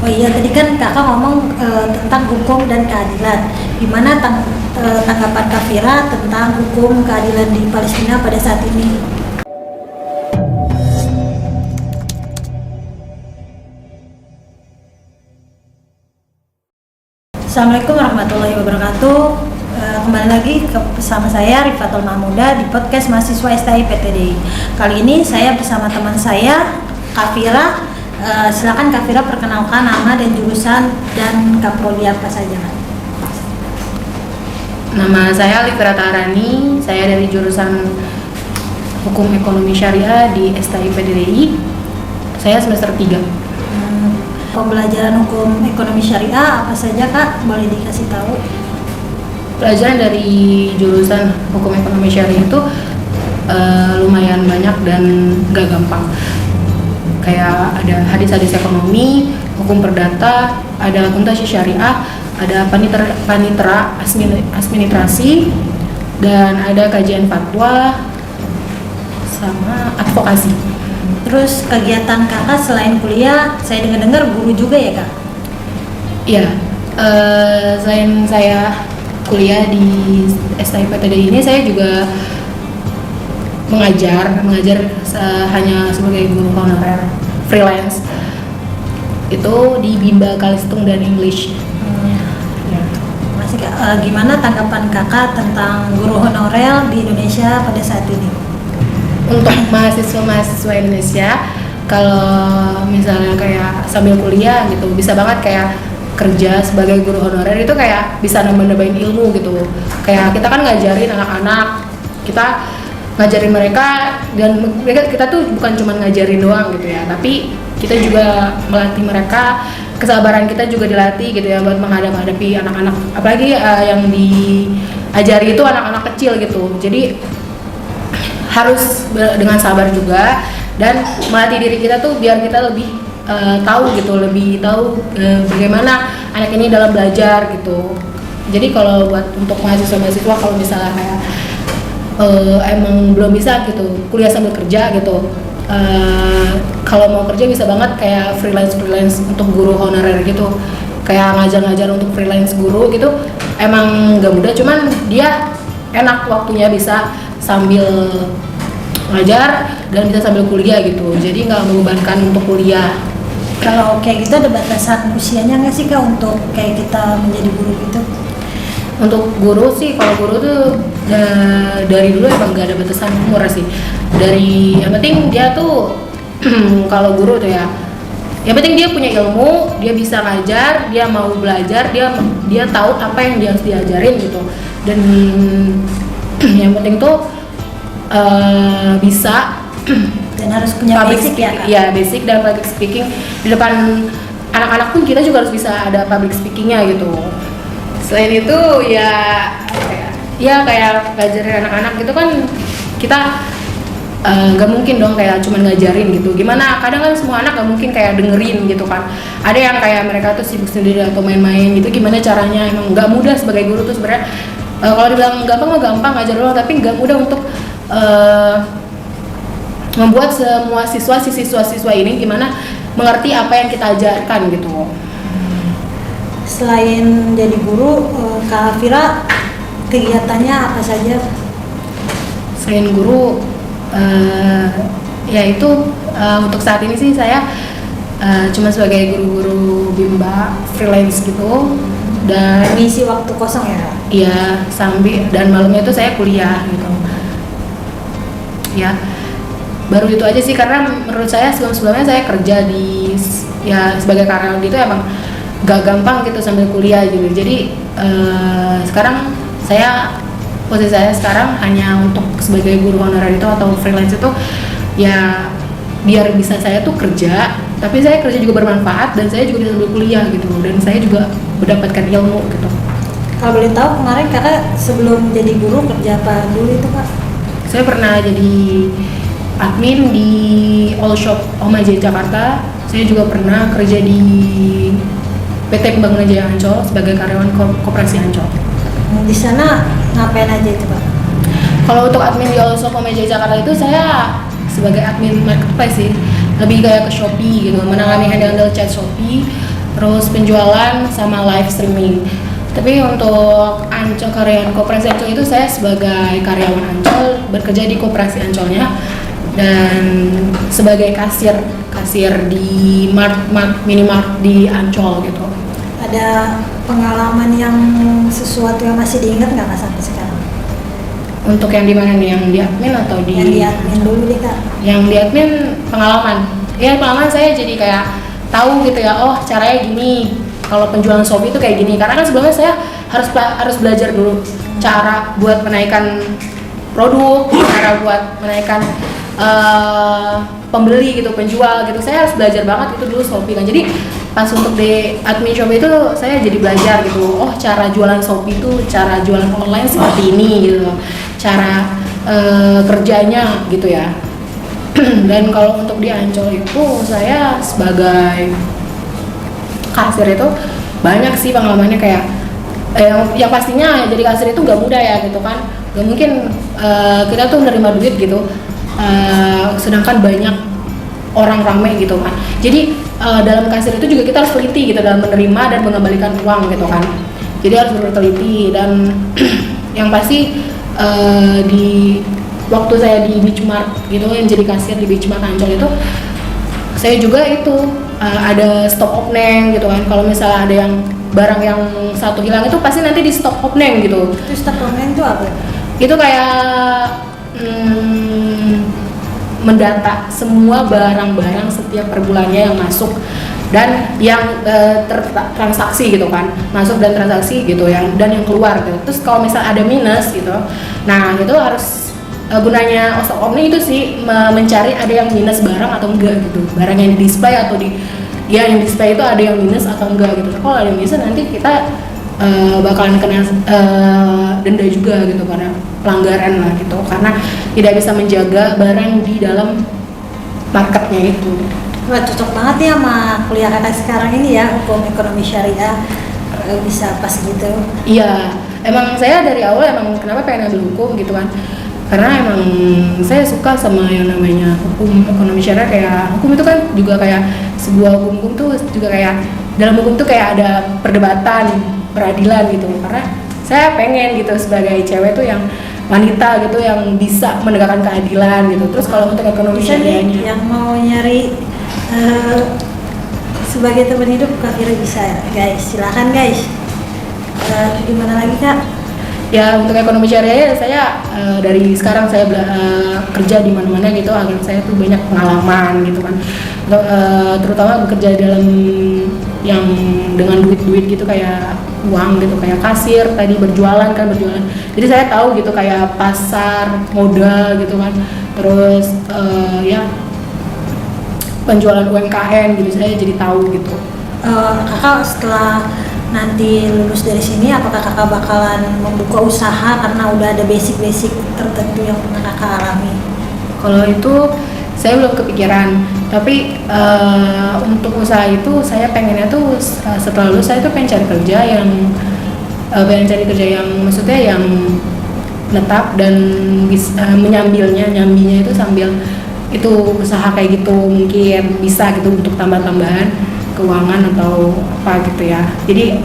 Oh iya, tadi kan kakak ngomong tentang hukum dan keadilan. Gimana tanggapan Kak Fira tentang hukum keadilan di Palestina pada saat ini? Assalamualaikum warahmatullahi wabarakatuh. Kembali lagi bersama saya Rifatul Mahmuda di podcast mahasiswa STI PTDI. Kali ini saya bersama teman saya Kak Fira. Silakan Kak Fira perkenalkan nama dan jurusan dan kaprodi apa saja. Nama saya Livira Taharani, saya dari jurusan Hukum Ekonomi Syariah di STI PTDI. Saya semester 3. Pembelajaran hukum ekonomi syariah apa saja Kak? Boleh dikasih tahu? Pelajaran dari jurusan Hukum Ekonomi Syariah itu lumayan banyak dan gak gampang. Kayak ada hadis-hadis ekonomi, hukum perdata, ada akuntansi syariah, ada panitera administrasi, dan ada kajian fatwa sama advokasi. Terus kegiatan kakak selain kuliah, saya dengar guru juga ya Kak? Iya, selain saya kuliah di STI PTDI ini, saya juga mengajar hanya sebagai guru honorer freelance itu di Bimba Kalistung dan English. Ya. Masih gimana tanggapan kakak tentang guru honorer di Indonesia pada saat ini? Untuk mahasiswa Indonesia, kalau misalnya kayak sambil kuliah gitu, bisa banget kayak kerja sebagai guru honorer, itu kayak bisa nambah-nambahin ilmu gitu. Kayak kita kan ngajarin anak-anak, kita ngajarin mereka, dan kita tuh bukan cuma ngajarin doang gitu ya, tapi kita juga melatih mereka, kesabaran kita juga dilatih gitu ya buat menghadapi anak-anak, apalagi yang diajari itu anak-anak kecil gitu. Jadi harus dengan sabar juga dan melatih diri kita tuh biar kita lebih tahu gitu, lebih tahu bagaimana anak ini dalam belajar gitu. Jadi kalau buat untuk mahasiswa kalau misalnya kayak emang belum bisa gitu kuliah sambil kerja gitu, kalau mau kerja bisa banget kayak freelance untuk guru honorer gitu, kayak ngajar untuk freelance guru gitu. Emang gak mudah, cuman dia enak, waktunya bisa sambil ngajar dan bisa sambil kuliah gitu, jadi nggak membebankan untuk kuliah. Kalau kayak gitu ada batasan usianya nggak sih Kak untuk kayak kita menjadi guru gitu? Untuk guru sih, kalau guru tuh dari dulu emang gak ada batasan umur sih. Dari yang penting dia tuh kalau guru tuh ya, yang penting dia punya ilmu, dia bisa ngajar, dia mau belajar, dia tahu apa yang dia harus diajarin gitu. Dan yang penting tuh bisa dan harus punya basic ya Kak? Ya, basic dan public speaking. Di depan anak-anak pun kita juga harus bisa ada public speakingnya gitu. Selain itu ya kayak ngajarin anak-anak gitu kan, kita nggak mungkin dong kayak cuman ngajarin gitu. Gimana, kadang kan semua anak nggak mungkin kayak dengerin gitu kan. Ada yang kayak mereka tuh sibuk sendiri atau main-main gitu. Gimana caranya? Emang nggak mudah sebagai guru tuh sebenarnya. Kalau dibilang gampang mah gampang, ngajar doang, tapi nggak mudah untuk membuat semua siswa ini gimana mengerti apa yang kita ajarkan gitu. Selain jadi guru, Kak Fira kegiatannya apa saja? Selain guru, yaitu untuk saat ini sih saya cuma sebagai guru-guru Bimba freelance gitu, dan ngisi waktu kosong ya? Iya, sambil dan malamnya itu saya kuliah gitu. Ya, baru itu aja sih, karena menurut saya sebelumnya saya kerja di sebagai karyawan gitu emang gak gampang gitu sambil kuliah gitu. Jadi sekarang posisi saya sekarang hanya untuk sebagai guru honorer itu atau freelance itu ya biar bisa saya tuh kerja, tapi saya kerja juga bermanfaat dan saya juga bisa sambil kuliah gitu, dan saya juga mendapatkan ilmu gitu. Kalau boleh tahu kemarin kakak sebelum jadi guru kerja apa dulu itu Kak? Saya pernah jadi admin di All Shop Omaje Jakarta. Saya juga pernah kerja di PT Pembangunan Jaya Ancol sebagai karyawan koperasi Ancol. Di sana ngapain aja itu Pak? Kalau untuk admin di All Shop Omaje Jakarta itu saya sebagai admin marketplace sih, lebih kayak ke Shopee gitu, menangani handle chat Shopee, terus penjualan sama live streaming. Tapi untuk Ancol, karyawan Koperasi Ancol itu saya sebagai karyawan Ancol bekerja di Koperasi Ancolnya dan sebagai kasir di minimart di Ancol gitu. Ada pengalaman yang sesuatu yang masih diingat nggak Kak sampai sekarang? Untuk yang di mana nih, yang di admin atau di? Yang di admin dulu deh Kak. Yang di admin pengalaman. Ya pengalaman saya jadi kayak tahu gitu ya, oh caranya gini. Kalau penjualan Shopee itu kayak gini, karena kan sebelumnya saya harus belajar dulu cara buat menaikkan produk, cara buat menaikkan pembeli gitu, penjual gitu. Saya harus belajar banget itu dulu Shopee kan. Jadi pas untuk di admin Shopee itu saya jadi belajar gitu. Oh, cara jualan Shopee itu, cara jualan online seperti ini gitu. Cara kerjanya gitu ya. Dan kalau untuk di Ancol itu saya sebagai kasir itu banyak sih pengalamannya, kayak yang pastinya jadi kasir itu nggak mudah ya gitu kan. Nggak mungkin kita tuh menerima duit gitu. Sedangkan banyak orang ramai gitu kan. Jadi dalam kasir itu juga kita harus teliti gitu dalam menerima dan mengembalikan uang gitu kan. Jadi harus berteliti. Dan yang pasti di waktu saya di Beach Mart gitu, yang jadi kasir di Beach Mart Ancol itu, saya juga itu ada stok opneng gitu kan. Kalau misalnya ada yang barang yang satu hilang itu pasti nanti di stok opneng gitu. Itu stok opneng itu apa? Itu kayak mendata semua barang-barang setiap per bulannya yang masuk dan yang transaksi gitu kan, masuk dan transaksi gitu, dan yang keluar gitu. Terus kalau misalnya ada minus gitu, nah itu harus gunanya stok opneng itu sih mencari ada yang minus barang atau enggak gitu, barang yang di display atau yang display itu ada yang minus atau enggak gitu. Kalau ada yang minus nanti kita bakalan kena denda juga gitu, karena pelanggaran lah gitu, karena tidak bisa menjaga barang di dalam marketnya itu. Wah, cocok banget ya sama kuliah Kakak sekarang ini ya, hukum ekonomi syariah, bisa pas gitu. Iya, emang saya dari awal emang kenapa pengen ambil hukum gitu kan, karena emang saya suka sama yang namanya hukum ekonomi syariah. Kayak hukum itu kan juga kayak sebuah hukum tuh juga kayak dalam hukum tuh kayak ada perdebatan, peradilan gitu. Karena saya pengen gitu sebagai cewek tuh yang wanita gitu yang bisa menegakkan keadilan gitu. Terus kalau untuk ekonomi Bisa nih syariahnya yang mau nyari sebagai teman hidup Kak Fira bisa ya guys, silakan guys. Gimana lagi Kak? ya untuk ekonomi syariah saya dari sekarang saya kerja di mana-mana gitu, agar saya tuh banyak pengalaman gitu kan. Terutama bekerja dalam yang dengan duit-duit gitu, kayak uang gitu, kayak kasir tadi, berjualan. Jadi saya tahu gitu kayak pasar modal gitu kan. Terus ya penjualan UMKM gitu, saya jadi tahu gitu. Kakak setelah nanti lulus dari sini, apakah kakak bakalan membuka usaha karena udah ada basic-basic tertentu yang pernah kakak alami? Kalau itu saya belum kepikiran, tapi untuk usaha itu saya pengennya tuh setelah lulus saya tuh pengen cari kerja yang maksudnya yang netap dan bisa nyambinya itu sambil itu usaha kayak gitu, mungkin bisa gitu untuk tambah-tambahan keuangan atau apa gitu ya. Jadi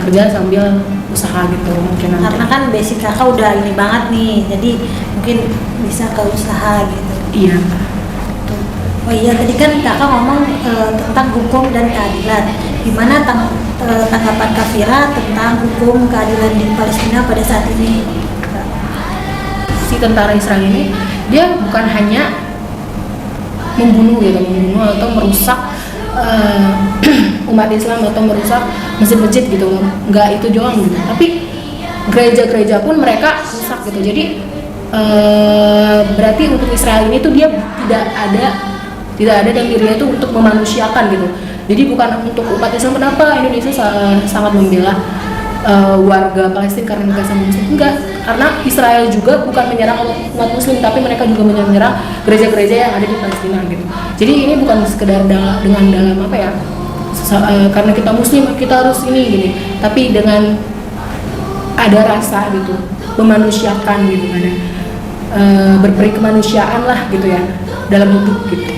kerja sambil usaha gitu mungkin nanti. Karena kan basic kakak udah ini banget nih, jadi mungkin bisa ke usaha gitu. Iya. Oh iya, tadi kan kakak ngomong tentang hukum dan keadilan. Gimana tanggapan Kak Fira tentang hukum keadilan di Palestina pada saat ini? Si tentara Israel ini dia bukan hanya membunuh atau merusak umat Islam atau merusak masjid-masjid gitu, nggak itu doang gitu, tapi gereja-gereja pun mereka rusak gitu. Jadi berarti untuk Israel ini tuh dia tidak ada dalam dirinya tuh untuk memanusiakan gitu. Jadi bukan untuk umat Islam. Kenapa Indonesia sangat membela warga Palestina karena mereka sama Muslim? Enggak, karena Israel juga bukan menyerang umat Muslim, tapi mereka juga menyerang gereja-gereja yang ada di Palestina gitu. Jadi ini bukan sekedar dengan dalam apa ya, karena kita Muslim kita harus ini gini, tapi dengan ada rasa gitu, memanusiakan gitu, ada berperi kemanusiaan lah gitu ya dalam hidup gitu.